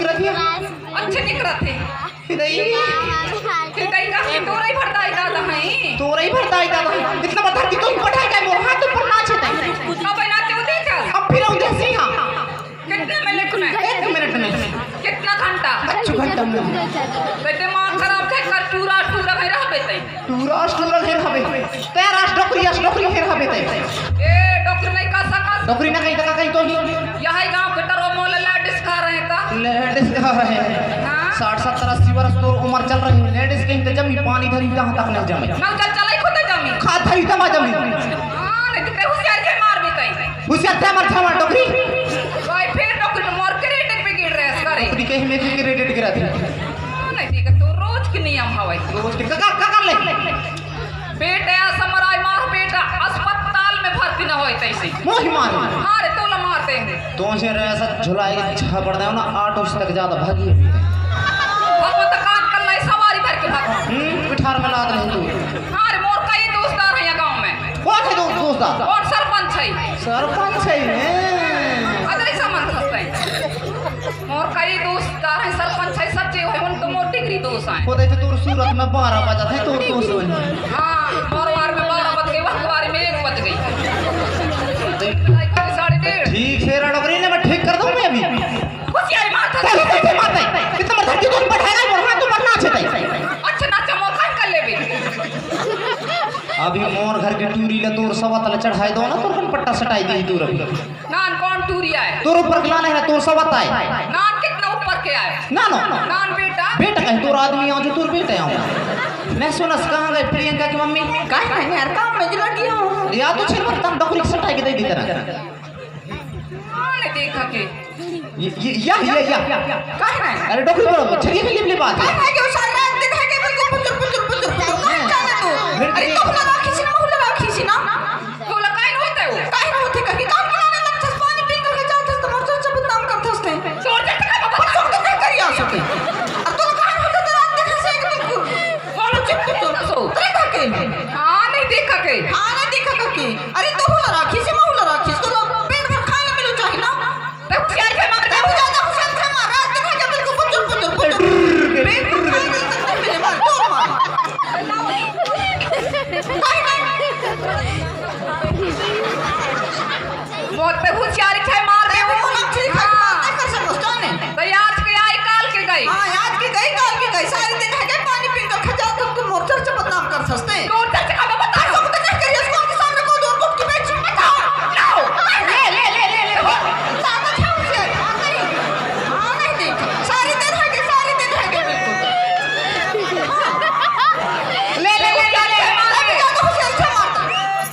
दिख रही है अच्छे दिख रहे थे नहीं हृदय का तोरा ही भरता है दादा है तोरा ही भरता है दादा इतना बता कि तू पढ़ाई का मोर हाथ ऊपर नाच है अब नाचे उदे चल अब फिर उदे सिंह कितने मिनट में 1 मिनट में कितना घंटा 2 घंटा में बेटे मां खराब थे कर टूरा टूरा है रहबे तई टूरा हेर हबे तेरा डॉक्टरी हेर हबे तई ए डॉक्टर नहीं का सका डॉक्टरी ना कहीं तक कहीं तो यही गांव के टरो मोल लेडीज खा रहे का लेडीज खा रहे हैं 60 70 80 वर्ष तो उम्र चल रही है लेडीज के इंतजाम पानी धरी कहां तक नहीं जमे ना चल चलाई खुद जमी खा धरी तमा जमी हां नहीं तो होशियार के मार भी तई होशियार से मर छवा डॉक्टरी भाई फिर डॉक्टर मोर क्रेडिट पे गिर रहे करे डॉक्टरी के में क्रेडिट गिरा थी नहीं ठीक है तो रोज के नियम हवे रोज के का कर ले बेटा समराय मार बेटा अस्पताल में भर्ती ना होए तैसे मोह मार हां रे तोला मारते हैं तो से ऐसा झुलाए छा पड़ ना 8 वर्ष तक ज्यादा भागी बाबू तो काट कर लाई सवारी करके भाग पिठार में लाद नहीं तू हां रे मोर कई दोस्तार है गांव में कौन है दोस्त और सरपंच है अदर सामान सस्ता है मोर कई दोस्तार है सरपंच है सच्चे है उन तो मोर डिग्री दोस्त है को देते तोर सूरत में 12 बजा थे तोर दोस्त बन हां मोर वार में 12 बज गई वकवारी में 1 बज गई 1:30 ठीक है डॉक्टरी ने मैं ठीक कर दूं मैं अभी होशियारी मारता कैसे मारता कितना मर धरती तो पढ़ाएगा मोर हाथ ऊपर नाच है अच्छा नाचा मोर काट कर लेबे अभी मोर घर के टूरी ले तोर सवा तले चढ़ाई दो ना तोर कन पट्टा सटाई दी तू रवि नान कौन टूरिया है तोर ऊपर गलाना है तोर सवा ताई नान कितना ऊपर के आए ना नान बेटा कहीं तोर आदमी आओ जो तोर बेटा आओ मैं सुनस कहां गए प्रियंका की मम्मी काहे नहीं यार काम में लगी हूं या तो छिर तम डॉक्टरी सटाई के दे दी तरह हां ने देखा के या काहे नहीं अरे डॉक्टरी बोलो छरी में लिपली बात काहे है कि उस रात दिन है कि बिल्कुल पुचुर काहे जाने तू अरे तो लगा खींची ना तो लगाई होता है वो काहे होते का कि काम बनाने लगता पानी पी कर जाता तो मोर से बदनाम करता उसने छोड़ दे का बाबा छोड़ दे करिया सके अब तो काहे होता तो रात दिन से एक बिल्कुल बोलो चुप तो सो देखा के हां नहीं देखा के अरे तो होला राखी से माहौल राखी तो पेट भर खाने मिलो चाहिए ना तो क्या के मार दे हो जाता हुसैन से मार रात देखा के बिल्कुल पुचुर पेट भर खाने तक मिले मार तो मार बहुत पे होशियारी छे मार दे वो अच्छी कर सकता है तो आज के आई काल के गई हां आज के गई काल के गई सारे दिन है के पानी पी कर खजा तो तुम मोटर से बदनाम कर सकते हैं तो चर्चा का बता सब तो नहीं करिए इसको के सामने को दो फुट के बेच बताओ नो ले सादा छाऊ से हां नहीं देख सारे दिन है के बिल्कुल ले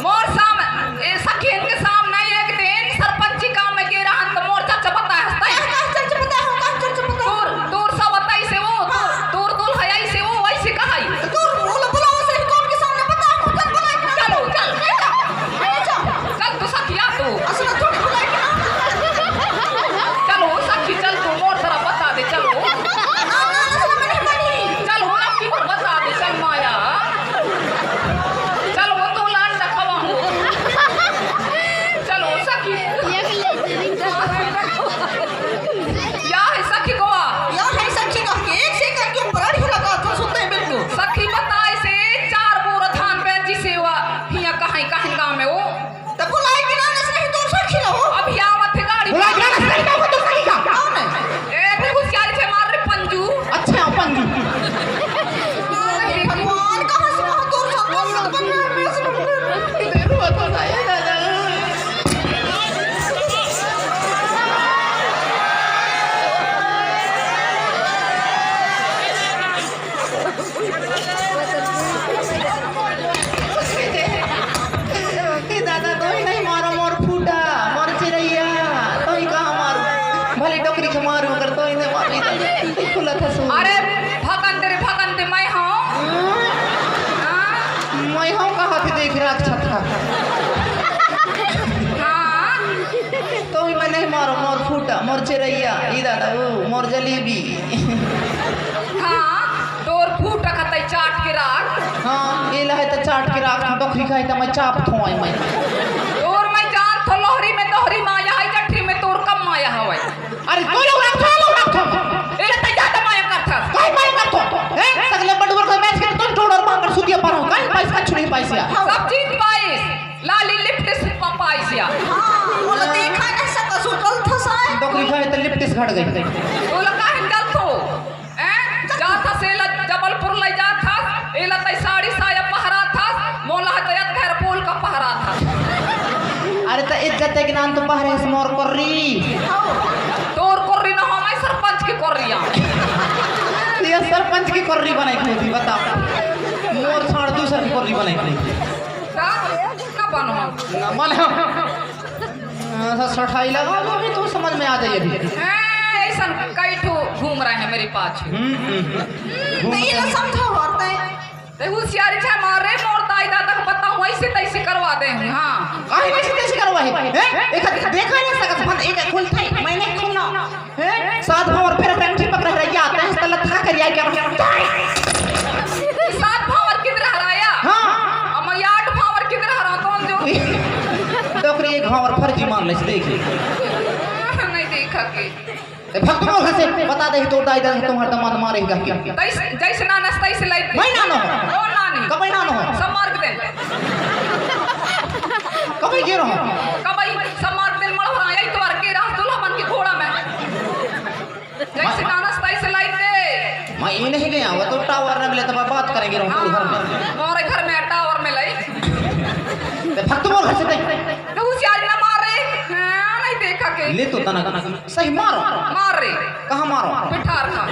मोर सामने ए सखीन के सामने एक दिन सरपंची काम में गिरा हन तो मोर चाचा पता है हंसता है दूर सब बताई से वो दूर हयाई से वो वैसे कहाई दूर बुलाओ से कौन के सामने बता चल बुला चल तू सखिया तू असल थोड़ी बुलाई ना चलो सखी चल तू मोर तरह बता दे चलो चलो लक्की को बता दे चल माया चलो वो तो लान रखवा हूं चलो सखी या है सखी गोवा के एक से करके बड़ी लगा तो सुनते हैं बिल्कुल सखी बताए से 4 बोर धान पे जिसे हुआ हिया कहीं गांव में वो तब बुलाई कि ना नहीं तो सखी रहो अब आवत है गाड़ी बुलाई ना सही का तो सही का कौन है ए देखो क्या से मार रहे पंजू अच्छा पंजू भगवान कहां से दूर सब बन रहा है देखो बताया दादा तो नहीं मारो मोर फूटा मोर चिरैया तो ही कहां मारू भले डॉक्टरी के मारू कर तो इने मारी खुला था सो अरे भगन तेरे मैं हूं मैं हूं कहां के देख रहा था हां तो ही मैं नहीं मारो मोर फूटा मोर चिरैया ई दादा ओ मोर जलेबी हां तोर फूटा खतई चाट के राख हां ये लहे तो चाट के राख डॉक्टरी खाई तो मैं चाप थोई मैं और मैं जान थो लोहरी में तोहरी माया है जठरी में तोर कम माया हवे अरे तो लोग रख घट गई बोला काहे चल तो जाता से जबलपुर ले जाता एला तई साड़ी साया पहरा था मोला तयत घर पोल का पहरा था। अरे तो इज्जत के नाम तो बाहर से मोर कर रही तोर कर रही ना हो मैं सरपंच की कर रही ये सरपंच की कर रही बनाई थी बता मोर छाड़ दूसरा की कर रही बनाई थी का बनो ना माने सठाई लगा लो अभी तो समझ में आ जाइए अभी ऐसा कई ठो घूम रहे हैं मेरे पास नहीं ना समझो औरतें ते होशियारी छे मारे मोर ताई दादा को बताऊं ऐसे तैसे करवा दे हां काहे वैसे तैसे करवाई हैं एक देखा नहीं सकत बंद एक खोल था मैंने खोला हैं साथ में और फिर टंकी पकड़ रही आते हैं तल था कर आई क्या सात भावर किधर हराया हां अब मैं 8 भावर किधर हरा कौन जो डोकरी एक भावर फर्जी मान ले देखी नहीं देखा के भक्त मोह से बता दे तो दाई दाई तुम्हारा दमाद मारेगा क्या जैसे नाना तैसे लाई मैं ना हो ओ नानी कबई ना हो सब मार के दे कबई गिर हो कबई सब मार के मड़ हो रहा है तो के रास दुल्हा बन के घोड़ा में जैसे नाना तैसे लाई दे मैं ये नहीं गया वो तो टावर में मिले तो बात करेंगे घर में मोरे घर में टावर में लाई भक्त मोह से दे तो होशियारी ना मारे नहीं देखा के ले तो तना सही मारो मार रे कहां मारो पिठार खा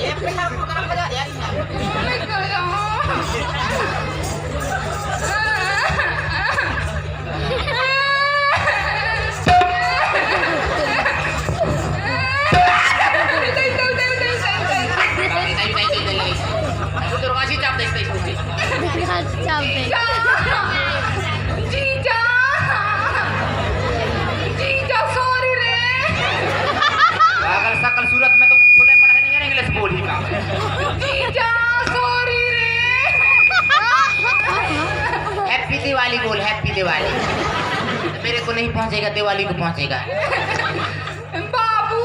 ये पिठार को तरफ बजा यार निकल जाओ जीजा जीजा सॉरी रे अगर सकल सूरत में तो खुले मन है नहीं इंग्लिश बोली का जीजा सॉरी रे हैप्पी दिवाली बोल हैप्पी दिवाली मेरे को नहीं पहुंचेगा दिवाली को पहुंचेगा बाबू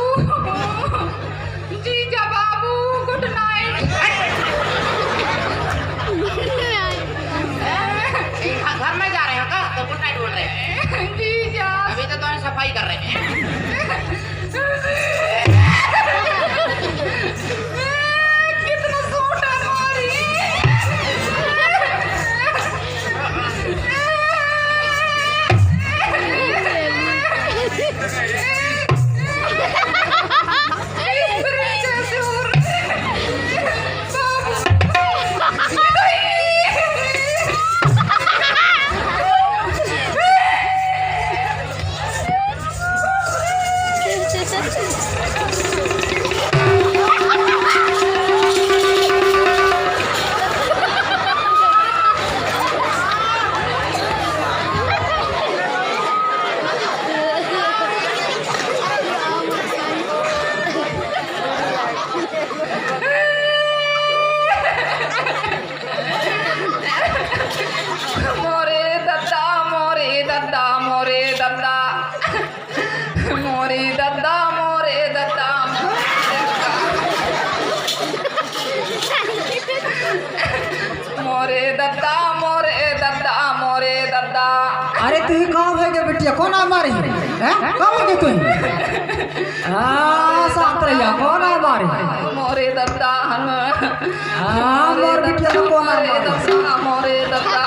जीजा बाबू गुड नाइट घर में जा रहे हो का तो गुड नाइट बोल रहे हैं जीजा अभी तो तुम्हें सफाई कर रहे हैं कितना सोटा मारी अरे तू कहाँ भाग गया बिटिया कौन आ मारी है कहाँ भाग गया तू शांत रहिया कौन आ मारी मोरे दत्ता मोर बिटिया तो कौन आ मारी मोरे दत्ता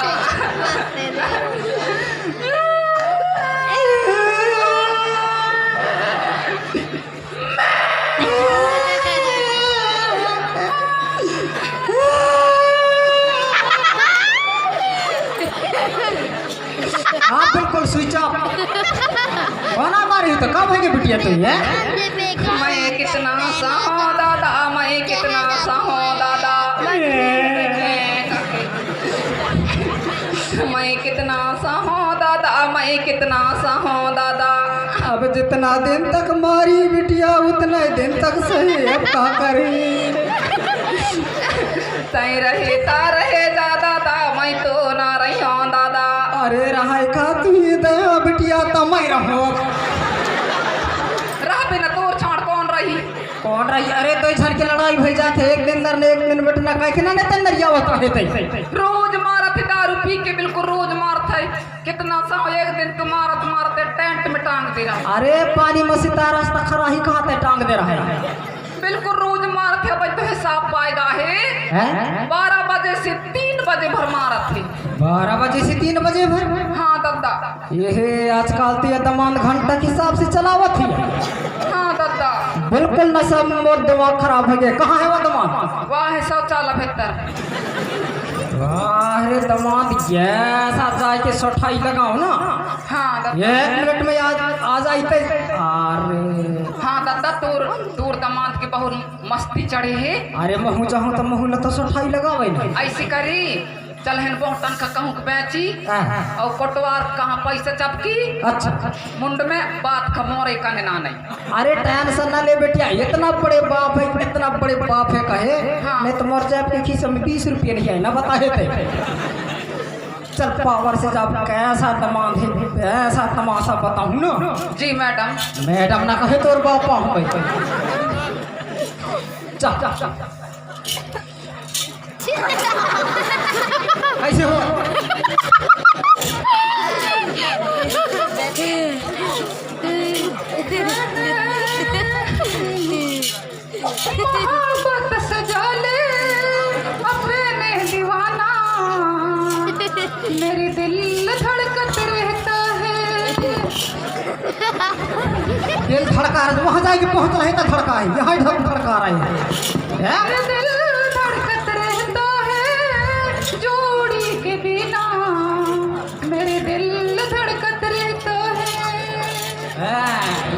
हाँ बिल्कुल स्विच ऑफ कौन आ मारी तो कब है बिटिया तू ये मैं कितना सहो दादा मैं कितना सहो दादा मैं कितना सहो दादा मैं कितना सहो दादा अब जितना दिन तक मारी बिटिया उतने दिन तक सही अब क्या करी तय रहे ता रहे जा दादा मैं तो ना रही हूँ दादा अरे रहा का तू ये दया बिटिया तो मैं रहो रह बिना तोर छाड़ कौन रही अरे तो झड़ के लड़ाई भई जाते एक दिन दर ने एक दिन बैठना कह के ना तंदरिया होता है रोज मारा थे दारू पी के बिल्कुल रोज मारते कितना सा एक दिन तो मारत मारते टेंट में टांग दे रहा अरे पानी में सितारा से खरा ही कहते टांग दे रहा है बिल्कुल रोज मारते अब तो हिसाब पाएगा है हैं? 12 बजे से 3 बजे भर मारत थे 12 बजे से 3 बजे भर हाँ दादा ये आजकल तो ये दमान घंटा के हिसाब से चलावत ही हाँ दादा बिल्कुल नशा में मोर दिमाग खराब हो गया कहाँ है वो दिमाग वाह है शौचालय भीतर अरे दमाद ऐसा जाए के सोठाई लगाओ ना हाँ दादा 1 मिनट में आ जाते अरे हाँ दादा तोर दामाद के बहुत मस्ती चढ़े है अरे महू चाहूँ तो महू तो सोठाई लगावे ना ऐसे करी चल हेन बहुतन का कहूँ के बेची हाँ। और कोटवार कहाँ पैसा चपकी अच्छा मुंड में बात खमोरे का ना नहीं अरे टेंशन ना ले बेटिया इतना बड़े बाप है इतना बड़े बाप है कहे हाँ। नहीं तो मर जाए खीसे में 20 रुपये नहीं है ना बताए थे चल पावर से जब कैसा दमाद है ऐसा तमाशा बताऊँ ना जी मैडम मैडम ना कहे तोर बाप हम चल कैसे हो मोहब्बत सजा ले अपने दीवाना मेरे दिल धड़कत रहता है दिल धड़का रहा वहाँ जाएगी पहुँच रहे तो धड़का है यहाँ धड़का रहे हैं मेरे दिल धड़कत रहता है जोड़ी के बिना मेरे दिल धड़कत रहता है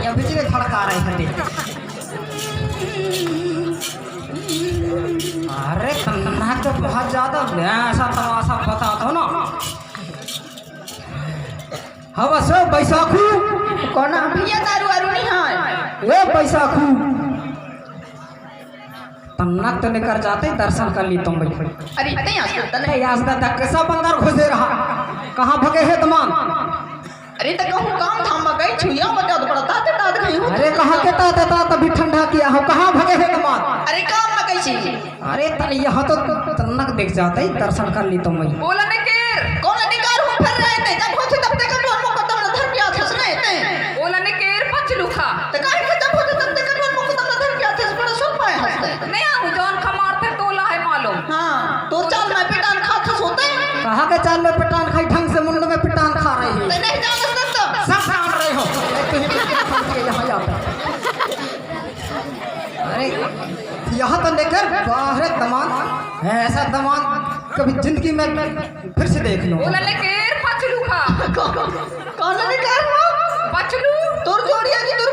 ये बिजली धड़का रहे हैं अरे कन्ना तो बहुत ज्यादा ऐसा तमाशा बता दो ना हवा से बैसाखू कौन भैया दारू वारू नहीं है ए बैसाखू तन्ना तो निकर जाते दर्शन कर ली तुम भाई अरे नहीं आता नहीं आज तक कैसा बंदर घुसे रहा कहाँ भगे है तमान अरे तो कहूँ काम थाम गई छुइया बता तो पड़ता ते दाद गई हूँ अरे कहाँ के ता तभी ठंडा किया हो कहाँ भगे है तमान अरे काम में गई छी अरे तन यहाँ तो तन्नक देख जाते ही दर्शन कर ली तुम भाई बोला ने केर कौन अधिकार हूँ फिर रहे थे जब होते तब तक हम को तब धर पिया थस रहे थे बोला ने केर पचलुखा तो काहे के जब होते तब तक हम को तब धर पिया थस बड़ा सुन पाए हंसते नहीं आऊँ जौन खमारते तोला है मालूम हाँ तो चाल मैं पिटान खा थस होते कहाँ के चाल में पिटान खाई ढंग से मुंड में पिटान खा रही है तो नहीं जानते तो सब जान रहे हो यहाँ जाता अरे यहाँ तो लेकर बाहर दमान ऐसा दमान कभी जिंदगी में फिर से देख लो बोला ने केर पचलुखा कौन अधिकार हूँ पचलू तोर जोड़िया की तोर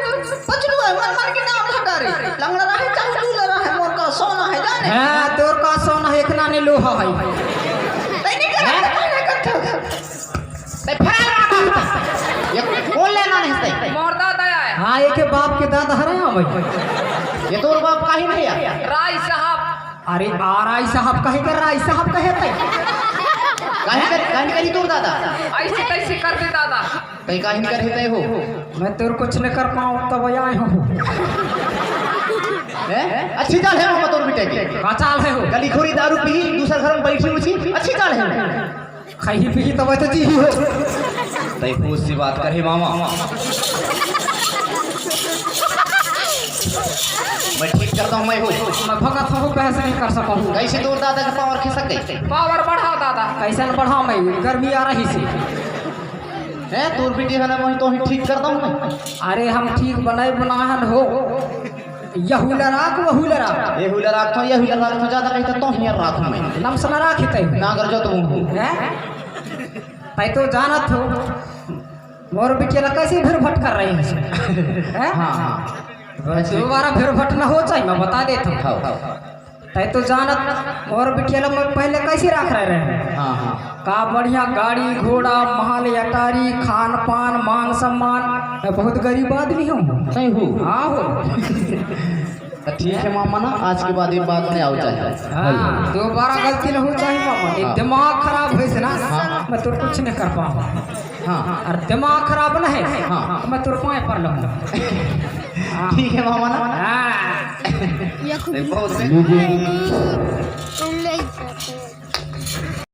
पचलू है मन मन के नाम हटा रे लंगड़ा रहे चाहू लड़ा है मोर का सोना है जाने हाँ तोर का सोना है इतना ने लोहा है नहीं करते ते फरार ये कौन लेना नहीं सही मोर दादा है हाँ एक बाप के दादा हरे हैं भाई ये तोर बाप काहे नहीं है राय साहब अरे राय साहब कहे कर राय साहब कहे थे काहे करी तोर दादा ऐसे कैसे कर दे दादा कहीं काहे नहीं करते हो मैं तेरे कुछ नहीं कर पाऊँ तब आए हूँ हैं अच्छी चाल है मामा तोर बेटे की का चाल है हो गली खोरी दारू पी दूसरा घर में बैठी उठी अच्छी चाल है खाई पी तब तो जी ही हो तई पूछ सी बात करे मामा मैं ठीक करता हूँ मैं हो मैं भगत हूँ बहस नहीं कर सका हूँ कैसे तोर दादा का पावर खिसक गई पावर बढ़ा दादा कैसे न बढ़ा मैं गर्मी आ रही सी है तोर बेटी है ना मैं तो ही ठीक करता हूँ मैं अरे हम ठीक बनाए बनाहन हो यहूला राख वहूला राख ये हुलर राखता हूँ ये हुलर राखता हूँ ज्यादा कहता तो ही राखूं मैं नम सना राखी तय ना कर जो तुम तय तो जानत हो मोर बिटिया कैसे फिर भट कर रही है हाँ हाँ दोबारा फिर भट न हो चाहिए मैं बता देता हूँ खाओ खाओ तय तो जानत मोर बिटिया मैं पहले कैसे राख रहे हैं हाँ हाँ का बढ़िया गाड़ी घोड़ा महल अटारी खान पान मान सम्मान मैं बहुत गरीब आदमी हूँ सही हूँ हाँ हो ठीक है मामा ना आज के बाद ये बात नहीं आओ चाहिए हाँ, दोबारा गलती न हो चाहिए मामा ये हाँ। दिमाग खराब है से ना हाँ। मैं तो कुछ नहीं कर पाऊँ हाँ और दिमाग खराब न है हाँ। तो मैं तो पाए पर लूँगा ठीक है मामा ना हाँ बहुत